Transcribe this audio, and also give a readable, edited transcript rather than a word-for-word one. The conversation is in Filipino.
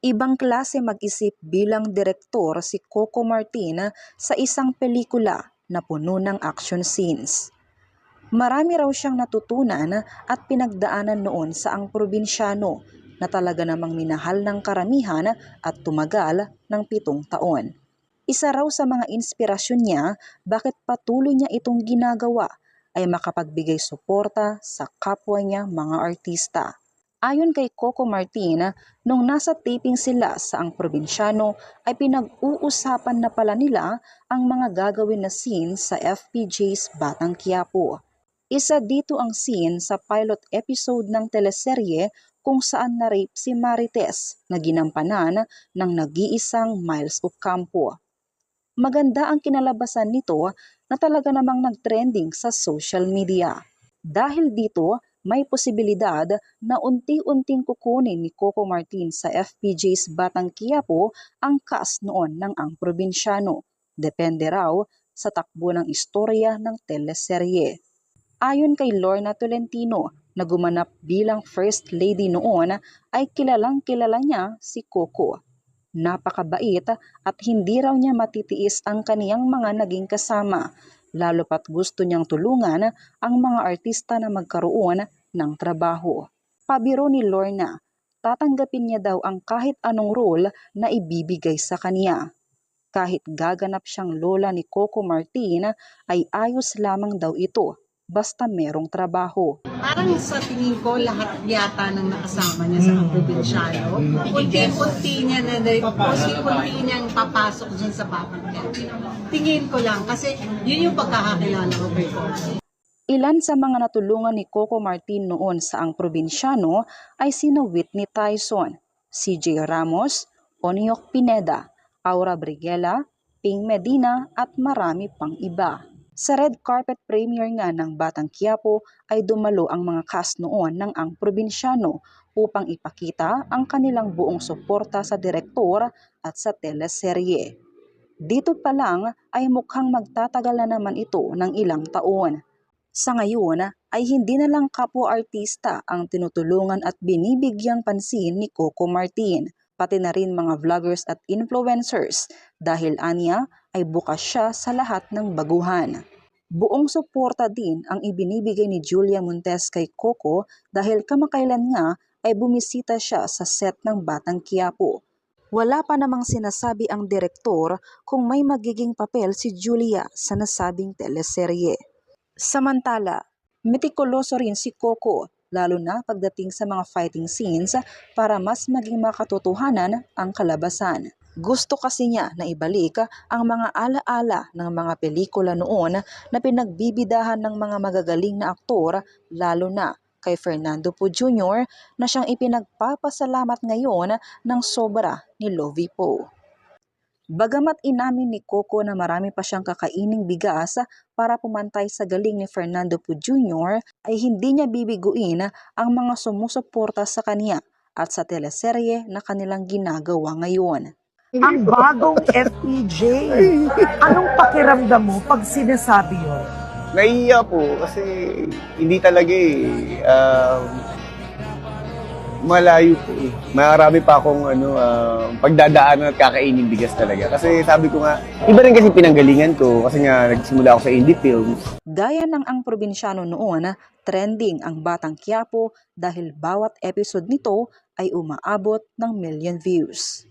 Ibang klase mag-isip bilang direktor si Coco Martin sa isang pelikula na puno ng action scenes. Marami raw siyang natutunan at pinagdaanan noon sa ang probinsyano na talaga namang minahal ng karamihan at tumagal ng 7 taon. Isa raw sa mga inspirasyon niya bakit patuloy niya itong ginagawa ay makapagbigay suporta sa kapwa niya mga artista. Ayon kay Coco Martin, nung nasa taping sila sa ang probinsyano ay pinag-uusapan na pala nila ang mga gagawin na scene sa FPJ's Batang Quiapo. Isa dito ang scene sa pilot episode ng teleserye kung saan na-rape si Marites na ginampanan ng nag-iisang Miles Ocampo. Maganda ang kinalabasan nito na talaga namang nag-trending sa social media. Dahil dito, may posibilidad na unti-unting kukunin ni Coco Martin sa FPJ's Batang Quiapo ang cast noon ng Ang Probinsyano. Depende raw sa takbo ng istorya ng teleserye. Ayon kay Lorna Tolentino na gumanap bilang First Lady noon ay kilalang-kilala niya si Coco. Napakabait at hindi raw niya matitiis ang kaniyang mga naging kasama, lalo pat gusto niyang tulungan ang mga artista na magkaroon ng trabaho. Pabiro ni Lorna, tatanggapin niya daw ang kahit anong role na ibibigay sa kaniya. Kahit gaganap siyang lola ni Coco Martin ay ayos lamang daw ito basta merong trabaho. Parang sa tingin ko, lahat yata ng nakasama niya sa Ang Probinsyano, unti-unti niya na unti-unti niyang papasok dyan sa Batang Quiapo. Tingin ko lang, kasi yun yung pagkakakilala ko kay Coco. Ilan sa mga natulungan ni Coco Martin noon sa Ang Probinsyano ay sina Whitney Tyson, CJ Ramos, Onyok Pineda, Aura Briguela, Ping Medina at marami pang iba. Sa red carpet premiere nga ng Batang Quiapo ay dumalo ang mga cast noon ng Ang Probinsyano upang ipakita ang kanilang buong suporta sa direktor at sa teleserye. Dito pa lang ay mukhang magtatagal na naman ito ng ilang taon. Sa ngayon ay hindi na lang kapwa-artista ang tinutulungan at binibigyang pansin ni Coco Martin, pati na rin mga vloggers at influencers dahil aniya ay bukas siya sa lahat ng baguhan. Buong suporta din ang ibinibigay ni Julia Montes kay Coco dahil kamakailan nga ay bumisita siya sa set ng Batang Quiapo. Wala pa namang sinasabi ang direktor kung may magiging papel si Julia sa nasabing teleserye. Samantala, metikuloso rin si Coco lalo na pagdating sa mga fighting scenes para mas maging makatotohanan ang kalabasan. Gusto kasi niya na ibalik ang mga alaala ng mga pelikula noon na pinagbibidahan ng mga magagaling na aktor lalo na kay Fernando Poe Jr. na siyang ipinagpapasalamat ngayon ng sobra ni Lovie Poe. Bagamat inamin ni Coco na marami pa siyang kakaining bigas para pumantay sa galing ni Fernando Poe Jr. ay hindi niya bibiguin ang mga sumusuporta sa kaniya at sa teleserye na kanilang ginagawa ngayon. Ang bagong FPJ. Anong pakiramdam mo pag sinasabi yun? Nahihiya po kasi hindi talaga malayo po eh. Marami pa akong pagdadaanan at kakainin bigas talaga. Kasi sabi ko nga, iba rin kasi pinanggalingan ko kasi nga nagsimula ako sa indie films. Gaya ng Ang Probinsyano noon, trending ang Batang Quiapo dahil bawat episode nito ay umaabot ng million views.